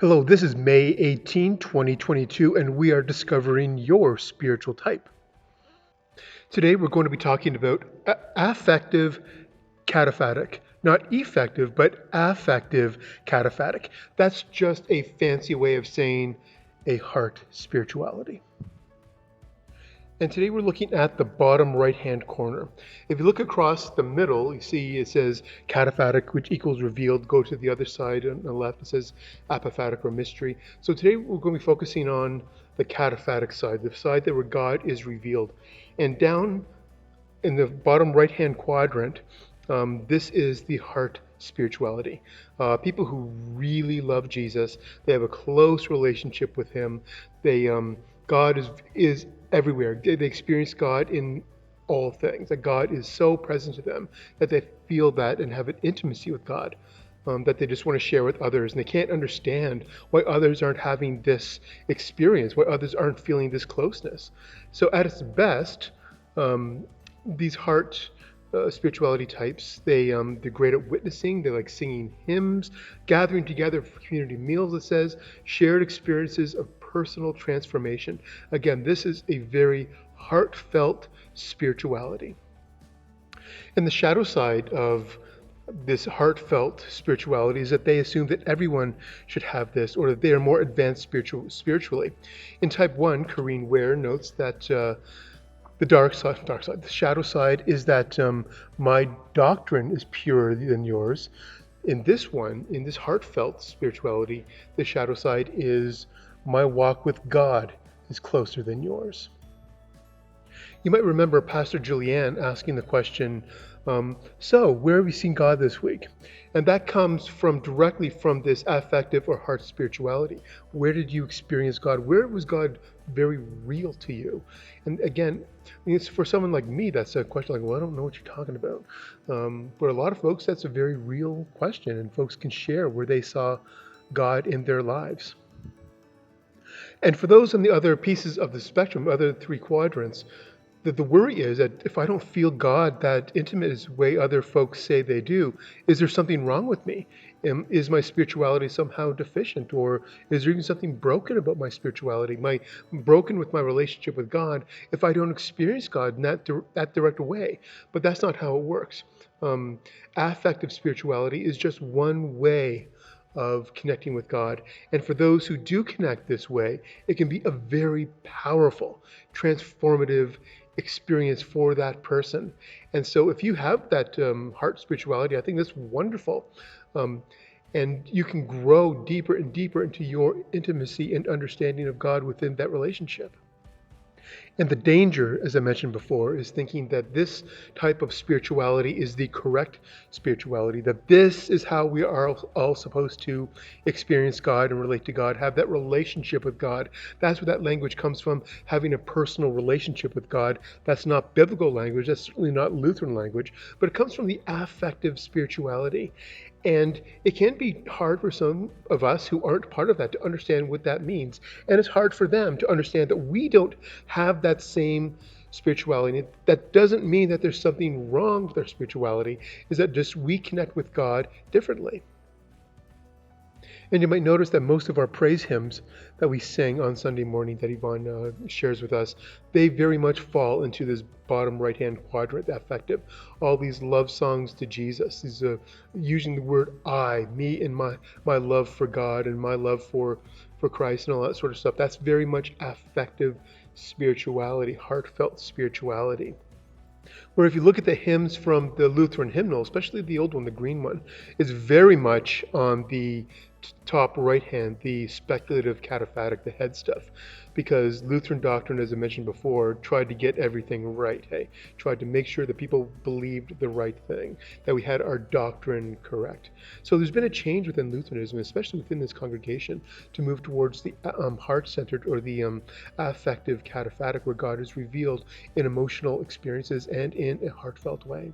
Hello, this is May 18, 2022, and we are discovering your spiritual type. Today we're going to be talking about affective kataphatic. Not effective, but affective kataphatic. That's just a fancy way of saying a heart spirituality. And today we're looking at the bottom right-hand corner. If you look across the middle, you see it says kataphatic, which equals revealed. Go to the other side on the left, it says apophatic or mystery. So today we're going to be focusing on the kataphatic side, the side that where God is revealed. And down in the bottom right-hand quadrant, this is the heart spirituality. People who really love Jesus, they have a close relationship with Him. God is everywhere. They experience God in all things. That God is so present to them that they feel that and have an intimacy with God that they just want to share with others. And they can't understand why others aren't having this experience, why others aren't feeling this closeness. So at its best, these heart spirituality types, they're great at witnessing. They like singing hymns, gathering together for community meals, it says, shared experiences of personal transformation. Again, this is a very heartfelt spirituality. And the shadow side of this heartfelt spirituality is that they assume that everyone should have this, or that they are more advanced spiritually. In type 1, Corrine Ware notes that the shadow side is that my doctrine is purer than yours. In this heartfelt spirituality, the shadow side is my walk with God is closer than yours. You might remember Pastor Julianne asking the question, so where have you seen God this week? And that comes directly from this affective or heart spirituality. Where did you experience God? Where was God very real to you? And again, it's for someone like me, that's a question like, well, I don't know what you're talking about. But a lot of folks, that's a very real question, and folks can share where they saw God in their lives. And for those on the other pieces of the spectrum, other three quadrants, the worry is that if I don't feel God that intimate as the way other folks say they do, is there something wrong with me? Is my spirituality somehow deficient? Or is there even something broken about my spirituality? Am I broken with my relationship with God if I don't experience God in that direct way? But that's not how it works. Affective spirituality is just one way of connecting with God. And for those who do connect this way, it can be a very powerful, transformative experience for that person. And so if you have that heart spirituality, I think that's wonderful. And you can grow deeper and deeper into your intimacy and understanding of God within that relationship. And the danger, as I mentioned before, is thinking that this type of spirituality is the correct spirituality, that this is how we are all supposed to experience God and relate to God, have that relationship with God. That's where that language comes from, having a personal relationship with God. That's not biblical language, that's certainly not Lutheran language, but it comes from the affective spirituality. And it can be hard for some of us who aren't part of that to understand what that means. And it's hard for them to understand that we don't have that same spirituality. That doesn't mean that there's something wrong with our spirituality, is that just we connect with God differently. And you might notice that most of our praise hymns that we sing on Sunday morning that Yvonne shares with us, they very much fall into this bottom right-hand quadrant, affective. All these love songs to Jesus, these using the word I, me, and my love for God and my love for Christ and all that sort of stuff. That's very much affective spirituality, heartfelt spirituality. Where if you look at the hymns from the Lutheran hymnal, especially the old one, the green one, it's very much on the top right hand, the speculative kataphatic, the head stuff, because Lutheran doctrine, as I mentioned before, tried to get everything right, tried to make sure that people believed the right thing, that we had our doctrine correct. So there's been a change within Lutheranism, especially within this congregation, to move towards the heart-centered or the affective kataphatic, where God is revealed in emotional experiences and in a heartfelt way.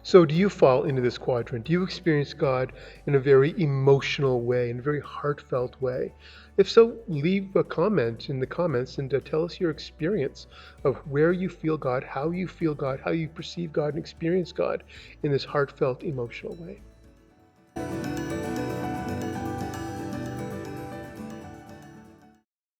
So do you fall into this quadrant? Do you experience God in a very emotional way, in a very heartfelt way? If so, leave a comment in the comments and tell us your experience of where you feel God, how you perceive God and experience God in this heartfelt, emotional way.